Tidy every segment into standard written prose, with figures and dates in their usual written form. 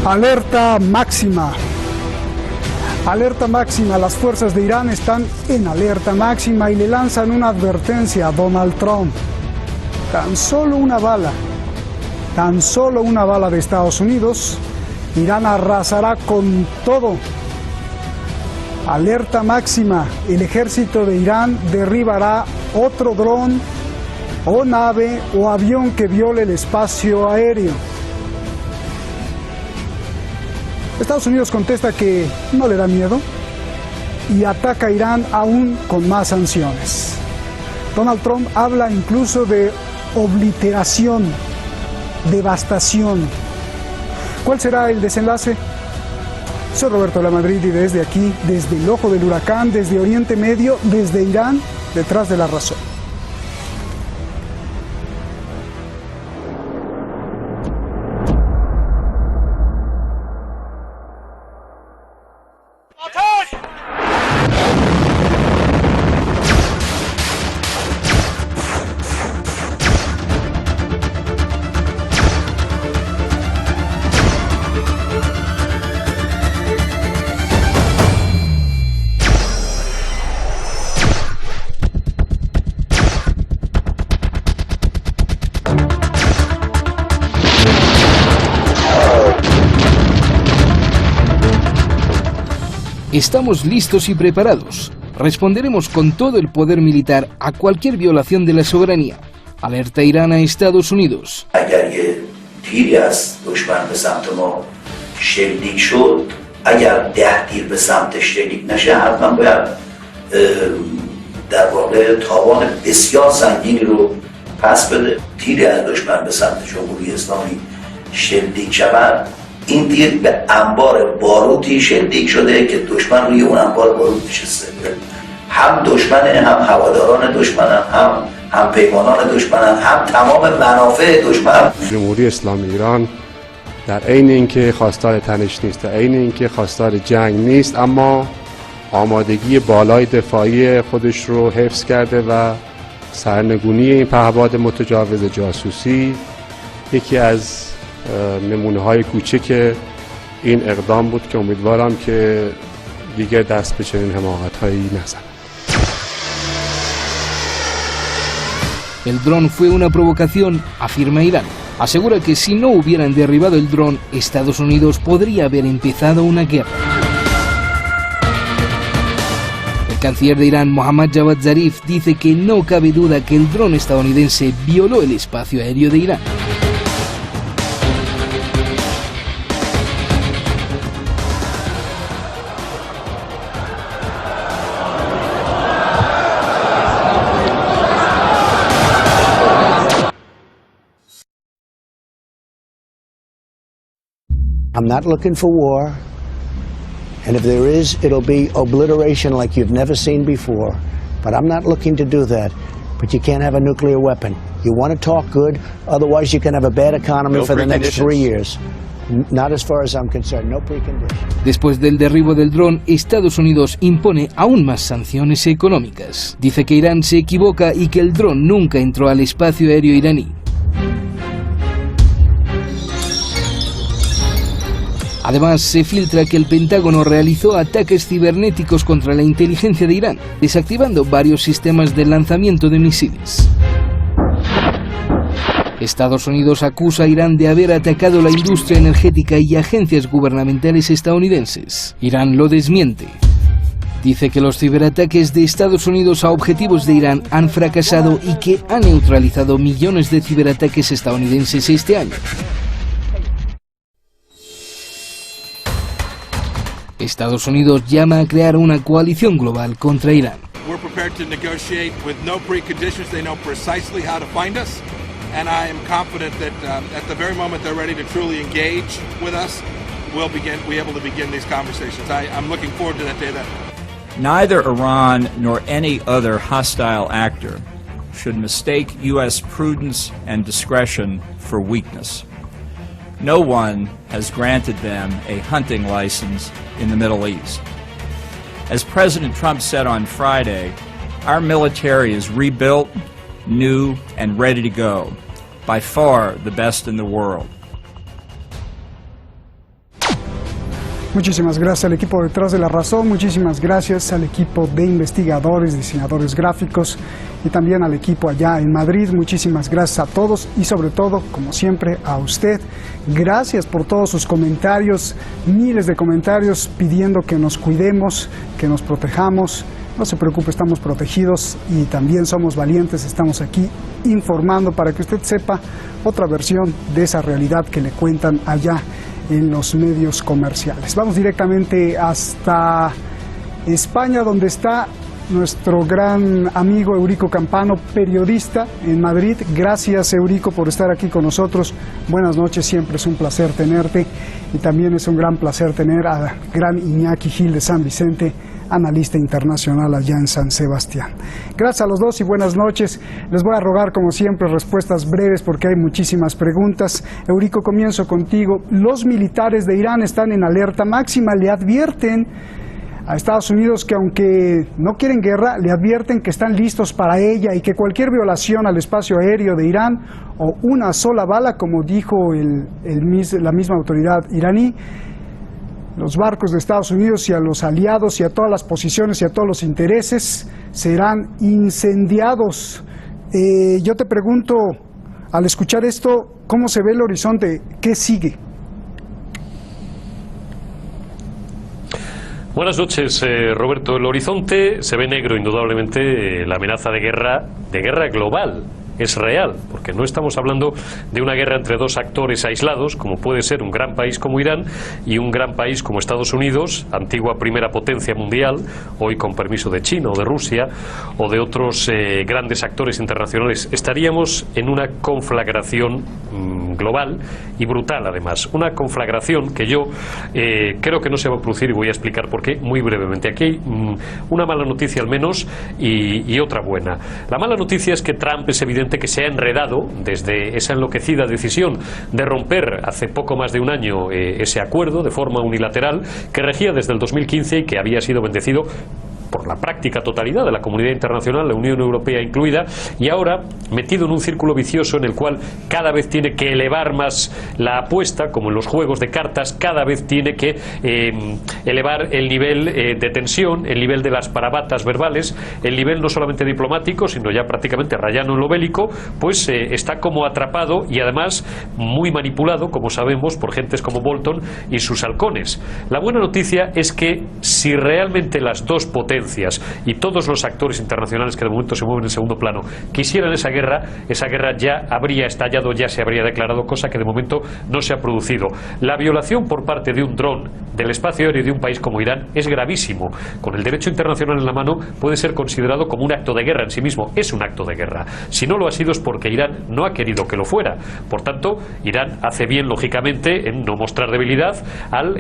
Alerta máxima. Alerta máxima. Las fuerzas de Irán están en alerta máxima y le lanzan una advertencia a Donald Trump. Tan solo una bala de Estados Unidos, Irán arrasará con todo. Alerta máxima. El ejército de Irán derribará otro dron o nave o avión que viole el espacio aéreo. Estados Unidos contesta que no le da miedo y ataca a Irán aún con más sanciones. Donald Trump habla incluso de obliteración, devastación. ¿Cuál será el desenlace? Soy Roberto Lamadrid y desde aquí, desde el ojo del huracán, desde Oriente Medio, desde Irán, detrás de la razón. Estamos listos y preparados. Responderemos con todo el poder militar a cualquier violación de la soberanía. Alerta Irán a Estados Unidos. اگر یه تیری از دشمن به سمت ما شلیک شد، اگر 10 تیر به سمتش شلیک نشه، حتما باید در واقع تاوان بسیار سنگینی رو پس بده. تیری از دشمن به سمت جمهوری اسلامی شلیک شود، این تیر به انبار باروتی شلیک شده که دشمن روی اون انبار باروت نشسته. هم دشمن، هم هواداران دشمن، هم پیمانان دشمن، هم تمام منافع دشمن. جمهوری اسلامی ایران در عین اینکه خواستار تنش نیست، در عین اینکه خواستار جنگ نیست، اما آمادگی بالای دفاعی خودش رو حفظ کرده و سرنگونی این پهپاد متجاوز جاسوسی یکی از نمونه های کوچک این اقدام بود که امیدوارم که دیگه دست به چنین حماقت هایی نزنه. El dron fue una provocación, afirma Irán. Asegura que si no hubieran derribado el dron, Estados Unidos podría haber empezado una guerra. El canciller de Irán, Mohammad Javad Zarif, dice que no cabe duda que el dron estadounidense violó el espacio aéreo de Irán. I'm not looking for war, and if there is, it'll be obliteration like you've never seen before. But I'm not looking to do that. But you can't have a nuclear weapon. You want to talk good, otherwise you can have a bad economy for the next 3 years. Not as far as I'm concerned, no preconditions. Después del derribo del dron, Estados Unidos impone aún más sanciones económicas. Dice que Irán se equivoca y que el dron nunca entró al espacio aéreo iraní. Además, se filtra que el Pentágono realizó ataques cibernéticos contra la inteligencia de Irán, desactivando varios sistemas de lanzamiento de misiles. Estados Unidos acusa a Irán de haber atacado la industria energética y agencias gubernamentales estadounidenses. Irán lo desmiente. Dice que los ciberataques de Estados Unidos a objetivos de Irán han fracasado y que ha neutralizado millones de ciberataques estadounidenses este año. Estados Unidos llama a crear una coalición global contra Irán. We're prepared to negotiate with no preconditions. They know precisely how to find us, and I am confident that at the very moment they're ready to truly engage with us, we'll be able to begin these conversations. I'm looking forward to that day. Neither Iran nor any other hostile actor should mistake U.S. prudence and discretion for weakness. No one has granted them a hunting license in the Middle East. As President Trump said on Friday, our military is rebuilt, new, and ready to go, by far the best in the world. Muchísimas gracias al equipo detrás de La Razón, muchísimas gracias al equipo de investigadores, diseñadores gráficos y también al equipo allá en Madrid. Muchísimas gracias a todos y sobre todo, como siempre, a usted. Gracias por todos sus comentarios, miles de comentarios pidiendo que nos cuidemos, que nos protejamos. No se preocupe, estamos protegidos y también somos valientes, estamos aquí informando para que usted sepa otra versión de esa realidad que le cuentan allá en los medios comerciales. Vamos directamente hasta España, donde está nuestro gran amigo Eurico Campano, periodista en Madrid. Gracias, Eurico, por estar aquí con nosotros. Buenas noches, siempre es un placer tenerte y también es un gran placer tener a gran Iñaki Gil de San Vicente, analista internacional allá en San Sebastián. Gracias a los dos y buenas noches. Les voy a rogar, como siempre, respuestas breves porque hay muchísimas preguntas. Eurico, comienzo contigo. Los militares de Irán están en alerta máxima, le advierten a Estados Unidos que aunque no quieren guerra, le advierten que están listos para ella y que cualquier violación al espacio aéreo de Irán o una sola bala, como dijo la misma autoridad iraní, los barcos de Estados Unidos y a los aliados y a todas las posiciones y a todos los intereses serán incendiados. Yo te pregunto, al escuchar esto, ¿cómo se ve el horizonte? ¿Qué sigue? Buenas noches, Roberto. El horizonte se ve negro, indudablemente. La amenaza de guerra global es real, porque no estamos hablando de una guerra entre dos actores aislados, como puede ser un gran país como Irán y un gran país como Estados Unidos, antigua primera potencia mundial, hoy con permiso de China o de Rusia, o de otros grandes actores internacionales. Estaríamos en una conflagración global y brutal, además. Una conflagración que yo creo que no se va a producir, y voy a explicar por qué muy brevemente. Aquí hay una mala noticia al menos y otra buena. La mala noticia es que Trump es evidente que se ha enredado desde esa enloquecida decisión de romper hace poco más de un año ese acuerdo de forma unilateral que regía desde el 2015 y que había sido bendecido por la práctica totalidad de la comunidad internacional, la Unión Europea incluida, y ahora metido en un círculo vicioso en el cual cada vez tiene que elevar más la apuesta, como en los juegos de cartas, cada vez tiene que elevar el nivel de tensión, el nivel de las parabatas verbales, el nivel no solamente diplomático, sino ya prácticamente rayano en lo bélico, pues está como atrapado y además muy manipulado, como sabemos, por gentes como Bolton y sus halcones. La buena noticia es que si realmente las dos potencias y todos los actores internacionales que de momento se mueven en segundo plano quisieran esa guerra ya habría estallado, ya se habría declarado, cosa que de momento no se ha producido. La violación por parte de un dron del espacio aéreo de un país como Irán es gravísimo. Con el derecho internacional en la mano puede ser considerado como un acto de guerra en sí mismo. Es un acto de guerra. Si no lo ha sido es porque Irán no ha querido que lo fuera. Por tanto, Irán hace bien, lógicamente, en no mostrar debilidad al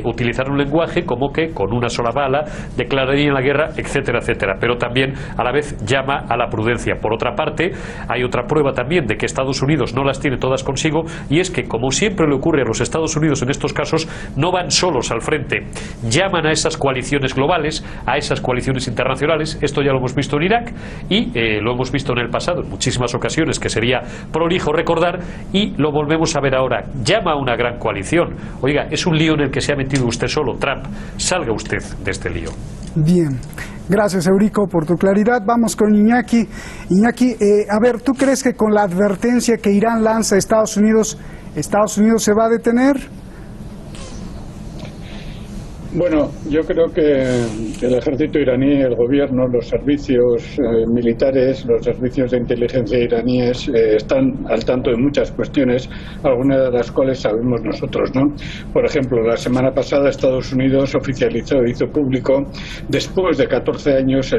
utilizar un lenguaje como que con una sola bala declararía la guerra, etcétera, etcétera, pero también a la vez llama a la prudencia. Por otra parte, hay otra prueba también de que Estados Unidos no las tiene todas consigo, y es que, como siempre le ocurre a los Estados Unidos en estos casos, no van solos al frente, llaman a esas coaliciones globales, a esas coaliciones internacionales. Esto ya lo hemos visto en Irak y lo hemos visto en el pasado en muchísimas ocasiones, que sería prolijo recordar, y lo volvemos a ver ahora. Llama a una gran coalición. Oiga, es un lío en el que se ha metido usted solo, Trump. Salga usted de este lío. Bien, gracias, Eurico, por tu claridad. Vamos con Iñaki. Iñaki, a ver, ¿tú crees que con la advertencia que Irán lanza a Estados Unidos se va a detener? Bueno, yo creo que el ejército iraní, el gobierno, los servicios militares, los servicios de inteligencia iraníes están al tanto de muchas cuestiones, algunas de las cuales sabemos nosotros, ¿no? Por ejemplo, la semana pasada Estados Unidos hizo público, después de 14 años,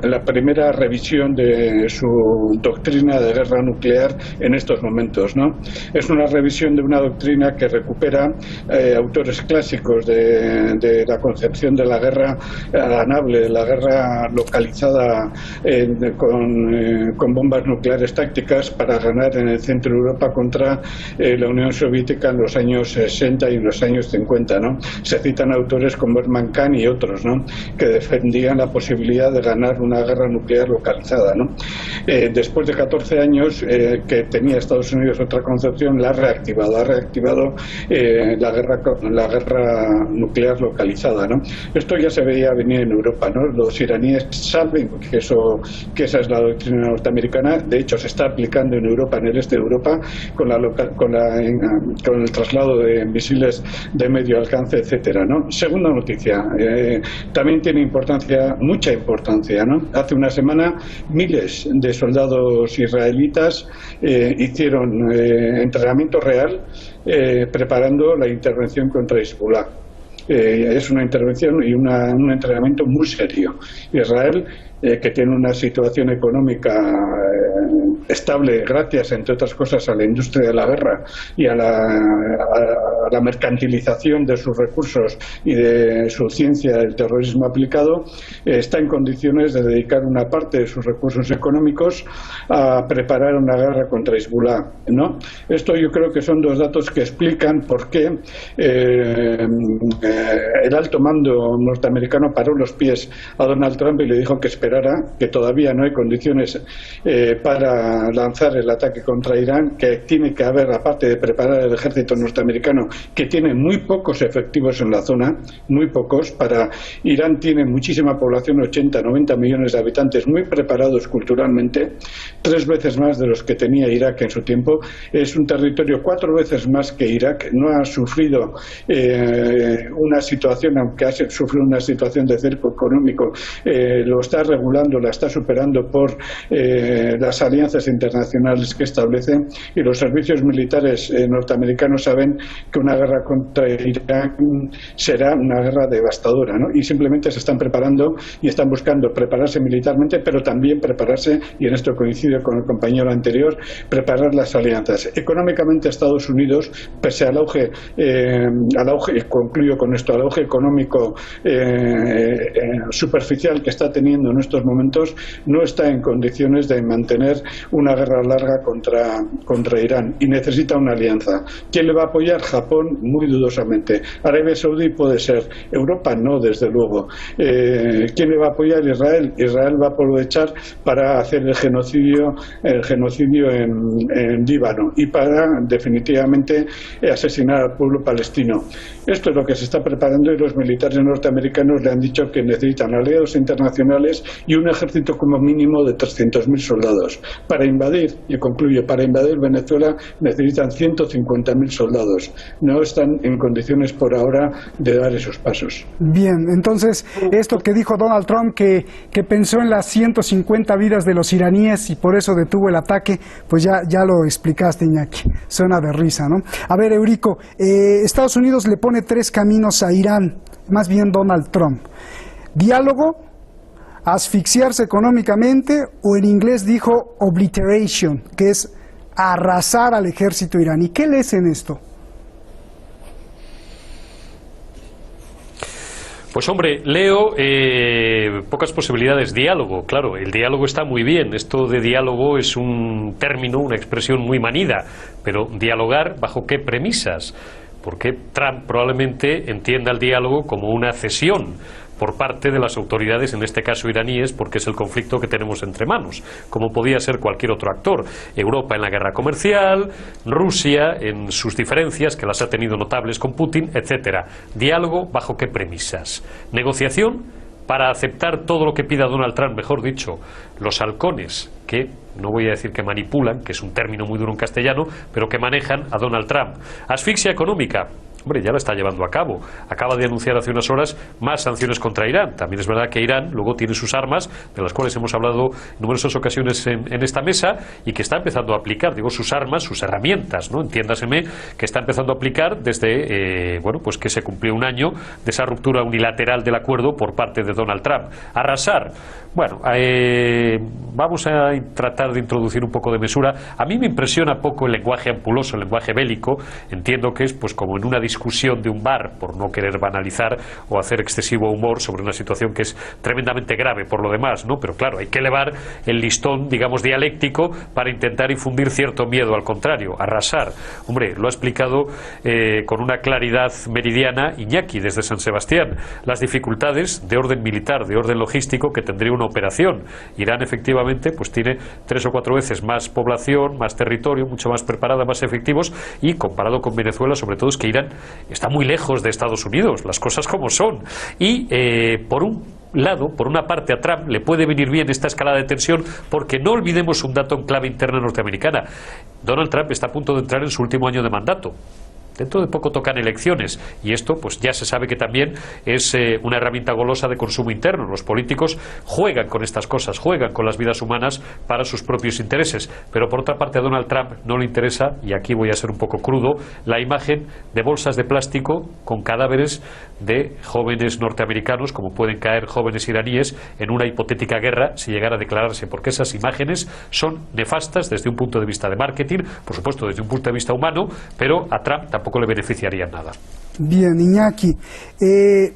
la primera revisión de su doctrina de guerra nuclear en estos momentos, ¿no? Es una revisión de una doctrina que recupera autores clásicos clásicos de la concepción de la guerra ganable, de la guerra localizada con bombas nucleares tácticas para ganar en el centro de Europa contra la Unión Soviética en los años 60 y en los años 50, ¿no? Se citan autores como Herman Kahn y otros, ¿no?, que defendían la posibilidad de ganar una guerra nuclear localizada, ¿no? Después de 14 años que tenía Estados Unidos otra concepción, la ha reactivado la guerra nuclear localizada, ¿no? Esto ya se veía venir en Europa, ¿no? Los iraníes saben que esa es la doctrina norteamericana. De hecho, se está aplicando en Europa, en el este de Europa, con el traslado de misiles de medio alcance, etcétera, ¿no? Segunda noticia, también tiene mucha importancia, ¿no? Hace una semana miles de soldados israelitas hicieron entrenamiento real preparando la intervención contra Hezbollah. Es una intervención y un entrenamiento muy serio. Israel, que tiene una situación económica estable gracias, entre otras cosas, a la industria de la guerra y a la mercantilización de sus recursos y de su ciencia del terrorismo aplicado, está en condiciones de dedicar una parte de sus recursos económicos a preparar una guerra contra Hezbollah, ¿no? Esto yo creo que son dos datos que explican por qué el alto mando norteamericano paró los pies a Donald Trump y le dijo que esperara, que todavía no hay condiciones para lanzar el ataque contra Irán, que tiene que haber, aparte de preparar el ejército norteamericano, que tiene muy pocos efectivos en la zona, muy pocos. Irán tiene muchísima población, 80-90 millones de habitantes, muy preparados culturalmente, 3 veces más de los que tenía Irak en su tiempo. Es un territorio 4 veces más que Irak. No ha sufrido una situación, aunque ha sufrido una situación de cerco económico, lo está regulando, la está superando por las alianzas internacionales que establece, y los servicios militares norteamericanos saben que una guerra contra Irán será una guerra devastadora, ¿no? Y simplemente se están preparando y están buscando prepararse militarmente, pero también prepararse, y en esto coincido con el compañero anterior, preparar las alianzas. Económicamente, Estados Unidos, pese al auge, y concluyo con esto, al auge económico superficial que está teniendo en estos momentos, no está en condiciones de mantener una guerra larga contra Irán, y necesita una alianza. ¿Quién le va a apoyar? Japón, muy dudosamente. Arabia Saudí puede ser. Europa no, desde luego. ¿Quién le va a apoyar? Israel. Israel va a aprovechar para hacer el genocidio en Líbano y para definitivamente asesinar al pueblo palestino. Esto es lo que se está preparando, y los militares norteamericanos le han dicho que necesitan aliados internacionales y un ejército como mínimo de 300.000 soldados. Para invadir, y concluyo, para invadir Venezuela necesitan 150.000 soldados. No están en condiciones por ahora de dar esos pasos. Bien, entonces esto que dijo Donald Trump, que pensó en las 150 vidas de los iraníes y por eso detuvo el ataque, pues ya lo explicaste, Iñaki. Suena de risa, ¿no? A ver, Eurico, Estados Unidos le pone 3 caminos a Irán, más bien Donald Trump. Diálogo, asfixiarse económicamente, o en inglés dijo obliteration, que es arrasar al ejército iraní. ¿Qué lees en esto? Pues hombre, leo pocas posibilidades. Diálogo, claro, el diálogo está muy bien. Esto de diálogo es un término, una expresión muy manida, pero dialogar ¿bajo qué premisas? Porque Trump probablemente entienda el diálogo como una cesión por parte de las autoridades, en este caso iraníes, porque es el conflicto que tenemos entre manos, como podía ser cualquier otro actor. Europa en la guerra comercial, Rusia en sus diferencias, que las ha tenido notables con Putin, etcétera. Diálogo, ¿bajo qué premisas? Negociación para aceptar todo lo que pida Donald Trump, mejor dicho, los halcones que, no voy a decir que manipulan, que es un término muy duro en castellano, pero que manejan a Donald Trump. Asfixia económica. Hombre, ya la está llevando a cabo. Acaba de anunciar hace unas horas más sanciones contra Irán. También es verdad que Irán luego tiene sus armas, de las cuales hemos hablado en numerosas ocasiones en esta mesa, y que está empezando a aplicar, digo, sus armas, sus herramientas, ¿no? Entiéndaseme, que está empezando a aplicar desde, bueno, pues que se cumplió un año de esa ruptura unilateral del acuerdo por parte de Donald Trump. Arrasar. Bueno, vamos a tratar de introducir un poco de mesura. A mí me impresiona poco el lenguaje ampuloso, el lenguaje bélico. Entiendo que es pues como en una discusión discusión de un bar, por no querer banalizar o hacer excesivo humor sobre una situación que es tremendamente grave por lo demás, ¿no? Pero claro, hay que elevar el listón, digamos, dialéctico para intentar infundir cierto miedo, al contrario, arrasar. Hombre, lo ha explicado con una claridad meridiana Iñaki desde San Sebastián, las dificultades de orden militar, de orden logístico que tendría una operación. Irán efectivamente pues tiene 3 o 4 veces más población, más territorio, mucho más preparada, más efectivos, y comparado con Venezuela, sobre todo, es que Irán está muy lejos de Estados Unidos, las cosas como son. Y por un lado, por una parte, a Trump le puede venir bien esta escalada de tensión, porque no olvidemos un dato en clave interna norteamericana: Donald Trump está a punto de entrar en su último año de mandato. Dentro de poco tocan elecciones, y esto pues ya se sabe que también es una herramienta golosa de consumo interno. Los políticos juegan con estas cosas, juegan con las vidas humanas para sus propios intereses, pero por otra parte a Donald Trump no le interesa, y aquí voy a ser un poco crudo, la imagen de bolsas de plástico con cadáveres de jóvenes norteamericanos, como pueden caer jóvenes iraníes en una hipotética guerra si llegara a declararse, porque esas imágenes son nefastas desde un punto de vista de marketing, por supuesto desde un punto de vista humano, pero a Trump tampoco le beneficiaría nada. Bien, Iñaki,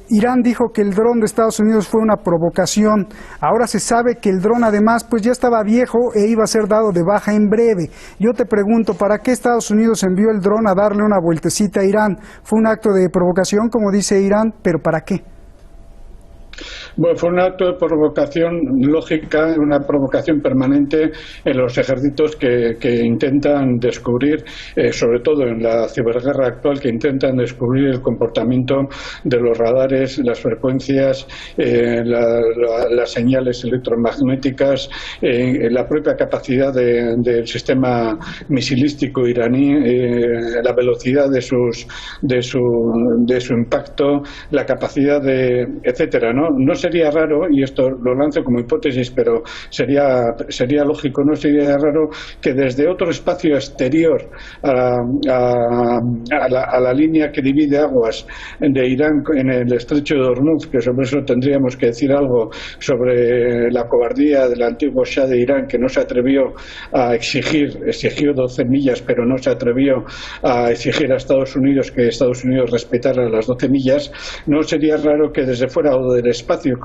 Irán dijo que el dron de Estados Unidos fue una provocación. Ahora se sabe que el dron además pues ya estaba viejo e iba a ser dado de baja en breve. Yo te pregunto, ¿para qué Estados Unidos envió el dron a darle una vueltecita a Irán? Fue un acto de provocación, como dice Irán, pero ¿para qué? Bueno, fue un acto de provocación lógica, una provocación permanente en los ejércitos que intentan descubrir, sobre todo en la ciberguerra actual, que intentan descubrir el comportamiento de los radares, las frecuencias, las señales electromagnéticas, la propia capacidad del sistema misilístico iraní, la velocidad de su impacto, la capacidad de etcétera, ¿no? No sería raro, y esto lo lanzo como hipótesis, pero sería lógico, no sería raro que desde otro espacio exterior a la línea que divide aguas de Irán en el estrecho de Hormuz, que sobre eso tendríamos que decir algo, sobre la cobardía del antiguo Shah de Irán, que no se atrevió a exigió 12 millas, pero no se atrevió a exigir a Estados Unidos que Estados Unidos respetara las 12 millas. No sería raro que desde fuera o del espacio,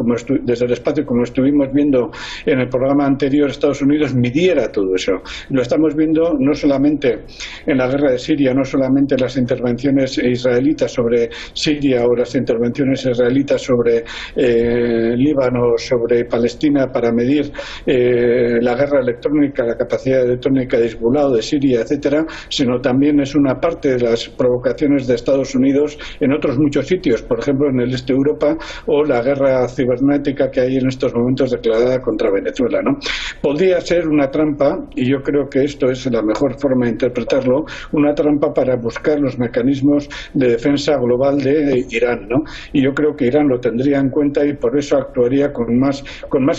desde el espacio, como estuvimos viendo en el programa anterior, Estados Unidos midiera todo eso. Lo estamos viendo no solamente en la guerra de Siria, no solamente en las intervenciones israelitas sobre Siria o las intervenciones israelitas sobre Líbano, sobre Palestina, para medir la guerra electrónica, la capacidad electrónica de Hezbollah, de Siria, etcétera, sino también es una parte de las provocaciones de Estados Unidos en otros muchos sitios, por ejemplo en el este de Europa, o la guerra cibernética que hay en estos momentos declarada contra Venezuela, ¿no? Podría ser una trampa, y yo creo que esto es la mejor forma de interpretarlo, una trampa para buscar los mecanismos de defensa global de Irán, ¿no? Y yo creo que Irán lo tendría en cuenta y por eso actuaría con más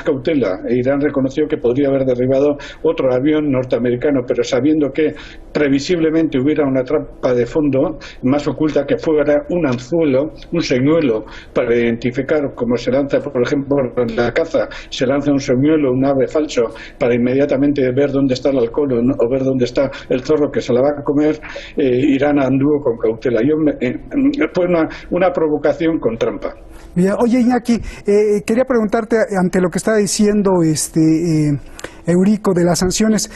cautela. Irán reconoció que podría haber derribado otro avión norteamericano, pero sabiendo que previsiblemente hubiera una trampa de fondo más oculta, que fuera un anzuelo, un señuelo para identificar, como se lanza, por ejemplo, en la caza, se lanza un señuelo, un ave falso, para inmediatamente ver dónde está el alcohol o ver dónde está el zorro que se la va a comer. Irán anduvo con cautela. Fue una provocación con trampa. Bien. Oye, Iñaki, quería preguntarte ante lo que está diciendo Eurico de las sanciones.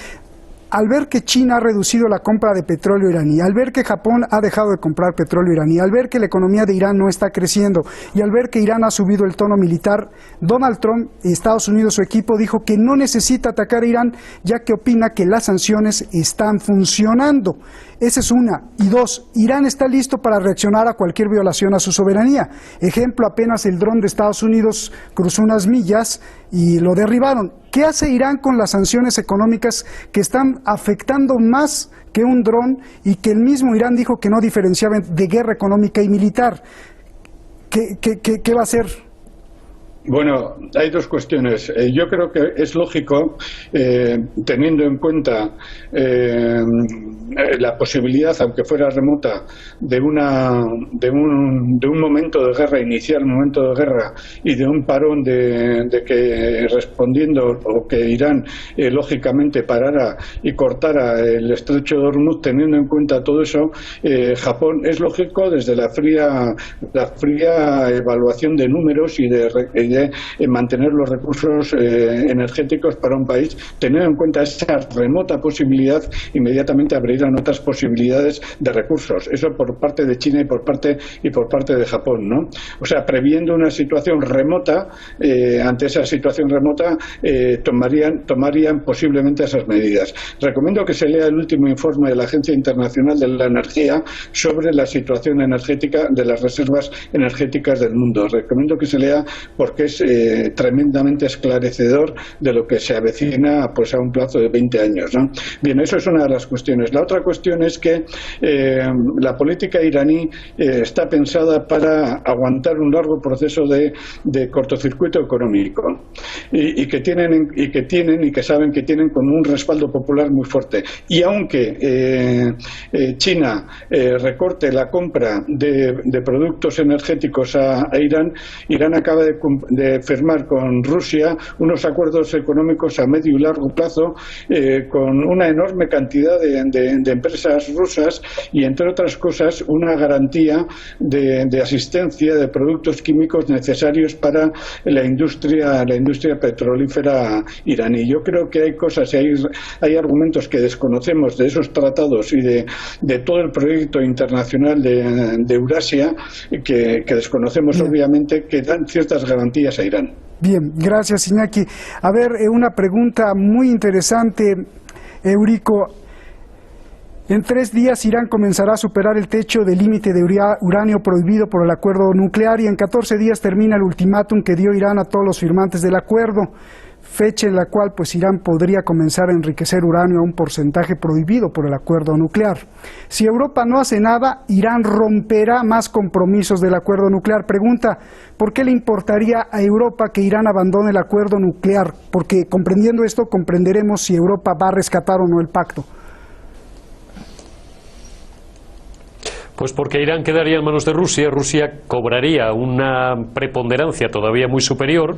Al ver que China ha reducido la compra de petróleo iraní, al ver que Japón ha dejado de comprar petróleo iraní, al ver que la economía de Irán no está creciendo y al ver que Irán ha subido el tono militar, Donald Trump, Estados Unidos, su equipo, dijo que no necesita atacar a Irán, ya que opina que las sanciones están funcionando. Esa es una. Y dos, Irán está listo para reaccionar a cualquier violación a su soberanía. Ejemplo, apenas el dron de Estados Unidos cruzó unas millas y lo derribaron. ¿Qué hace Irán con las sanciones económicas que están afectando más que un dron y que el mismo Irán dijo que no diferenciaban de guerra económica y militar? ¿Qué va a hacer? Bueno, hay dos cuestiones. Yo creo que es lógico, teniendo en cuenta la posibilidad, aunque fuera remota, de un momento de guerra, iniciar un momento de guerra y de un parón de que respondiendo o que Irán lógicamente parara y cortara el estrecho de Hormuz, teniendo en cuenta todo eso, Japón es lógico desde la fría evaluación de números y de mantener los recursos energéticos para un país, teniendo en cuenta esa remota posibilidad, inmediatamente abrirán otras posibilidades de recursos. Eso por parte de China y por parte de Japón, ¿no? O sea, previendo una situación remota, ante esa situación remota tomarían posiblemente esas medidas. Recomiendo que se lea el último informe de la Agencia Internacional de la Energía sobre la situación energética de las reservas energéticas del mundo. Recomiendo que se lea porque es tremendamente esclarecedor de lo que se avecina pues a un plazo de 20 años, ¿no? Bien, eso es una de las cuestiones. La otra cuestión es que la política iraní está pensada para aguantar un largo proceso de cortocircuito económico y que saben que tienen como un respaldo popular muy fuerte. Y aunque China recorte la compra de productos energéticos a Irán, Irán acaba de firmar con Rusia unos acuerdos económicos a medio y largo plazo con una enorme cantidad de empresas rusas y, entre otras cosas, una garantía de asistencia de productos químicos necesarios para la industria petrolífera iraní. Yo creo que hay cosas y hay argumentos que desconocemos de esos tratados y de todo el proyecto internacional de Eurasia que desconocemos obviamente, que dan ciertas garantías a Irán. Bien, gracias, Iñaki. A ver, una pregunta muy interesante, Eurico. En 3 días Irán comenzará a superar el techo del límite de uranio prohibido por el acuerdo nuclear y en 14 días termina el ultimátum que dio Irán a todos los firmantes del acuerdo, fecha en la cual pues Irán podría comenzar a enriquecer uranio a un porcentaje prohibido por el acuerdo nuclear. Si Europa no hace nada, Irán romperá más compromisos del acuerdo nuclear. Pregunta, ¿por qué le importaría a Europa que Irán abandone el acuerdo nuclear? Porque comprendiendo esto comprenderemos si Europa va a rescatar o no el pacto. Pues porque Irán quedaría en manos de Rusia, Rusia cobraría una preponderancia todavía muy superior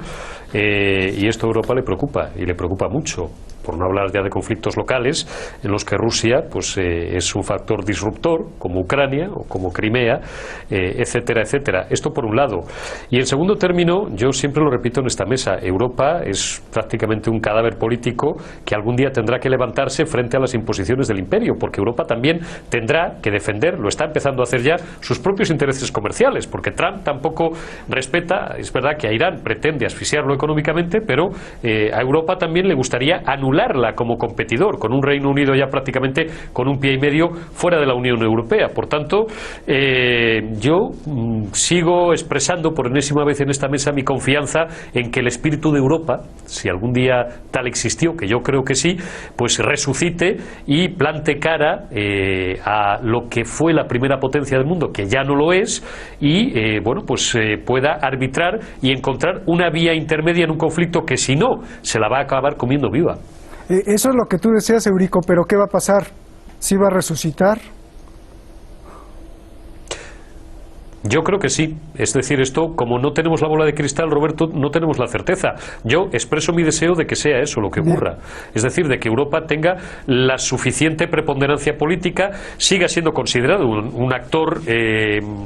y esto a Europa le preocupa, y le preocupa mucho, por no hablar ya de conflictos locales en los que Rusia pues es un factor disruptor, como Ucrania o como Crimea, etcétera, etcétera. Esto por un lado. Y en segundo término, yo siempre lo repito en esta mesa, Europa es prácticamente un cadáver político que algún día tendrá que levantarse frente a las imposiciones del imperio, porque Europa también tendrá que defender, lo está empezando a hacer ya, sus propios intereses comerciales, porque Trump tampoco respeta, es verdad que a Irán pretende asfixiarlo económicamente, pero a Europa también le gustaría anularla como competidor, con un Reino Unido ya prácticamente con un pie y medio fuera de la Unión Europea. Por tanto, yo sigo expresando por enésima vez en esta mesa mi confianza en que el espíritu de Europa, si algún día tal existió, que yo creo que sí, pues resucite y plante cara a lo que fue la primera potencia del mundo, que ya no lo es, y bueno, pues pueda arbitrar y encontrar una vía intermedia en un conflicto que, si no, se la va a acabar comiendo viva. Eso es lo que tú deseas, Eurico, pero ¿qué va a pasar? ¿Sí va a resucitar? Yo creo que sí. Es decir, esto, como no tenemos la bola de cristal, Roberto, no tenemos la certeza. Yo expreso mi deseo de que sea eso lo que ocurra. Es decir, de que Europa tenga la suficiente preponderancia política, siga siendo considerado un actor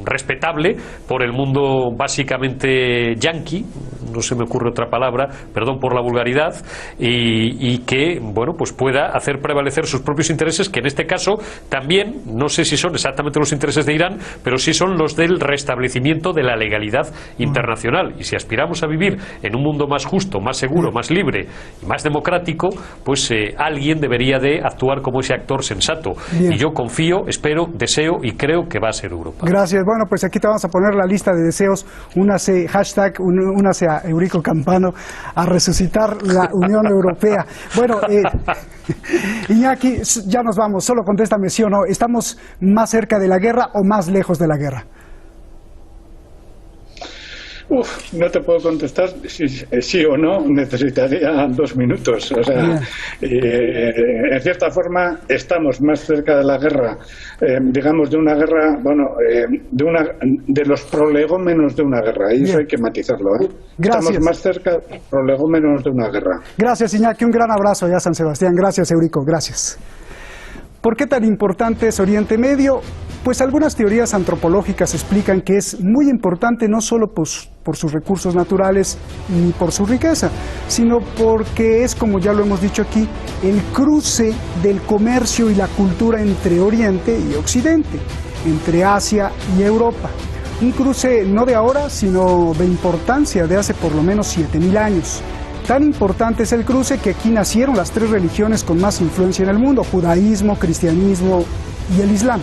respetable por el mundo básicamente yanqui, no se me ocurre otra palabra, perdón por la vulgaridad, y que, bueno, pues pueda hacer prevalecer sus propios intereses, que en este caso también, no sé si son exactamente los intereses de Irán, pero sí son los del restablecimiento de la legalidad internacional. Y si aspiramos a vivir en un mundo más justo, más seguro, más libre y más democrático, pues alguien debería de actuar como ese actor sensato. Bien. Y yo confío, espero, deseo y creo que va a ser Europa. Gracias. Bueno, pues aquí te vamos a poner la lista de deseos. Únase, hashtag, únase a Eurico Campano a resucitar la Unión Europea. Bueno, Iñaki, ya nos vamos. Solo contéstame sí o no. ¿Estamos más cerca de la guerra o más lejos de la guerra? No te puedo contestar si sí o no, necesitaría 2 minutos. O sea, en cierta forma estamos más cerca de la guerra, digamos de una guerra, de los prolegómenos de una guerra, y eso hay que matizarlo. Gracias. Estamos más cerca de los prolegómenos de una guerra. Gracias, Iñaki, un gran abrazo allá a San Sebastián. Gracias, Eurico, gracias. ¿Por qué tan importante es Oriente Medio? Pues algunas teorías antropológicas explican que es muy importante no solo por sus recursos naturales ni por su riqueza, sino porque es, como ya lo hemos dicho aquí, el cruce del comercio y la cultura entre Oriente y Occidente, entre Asia y Europa. Un cruce no de ahora, sino de importancia de hace por lo menos 7.000 años. Tan importante es el cruce que aquí nacieron las 3 religiones con más influencia en el mundo: judaísmo, cristianismo y el islam.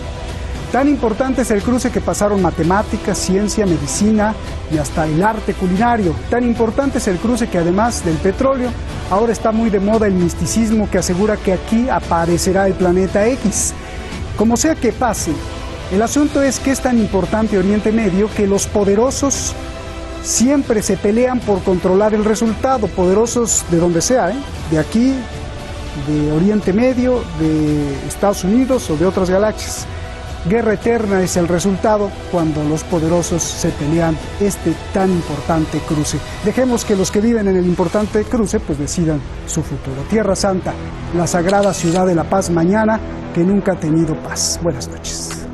Tan importante es el cruce que pasaron matemáticas, ciencia, medicina y hasta el arte culinario. Tan importante es el cruce que, además del petróleo, ahora está muy de moda el misticismo que asegura que aquí aparecerá el planeta X. Como sea que pase, el asunto es que es tan importante Oriente Medio que los poderosos siempre se pelean por controlar el resultado, poderosos de donde sea, de aquí, de Oriente Medio, de Estados Unidos o de otras galaxias. Guerra eterna es el resultado cuando los poderosos se pelean este tan importante cruce. Dejemos que los que viven en el importante cruce pues decidan su futuro. Tierra Santa, la sagrada ciudad de la paz mañana que nunca ha tenido paz. Buenas noches.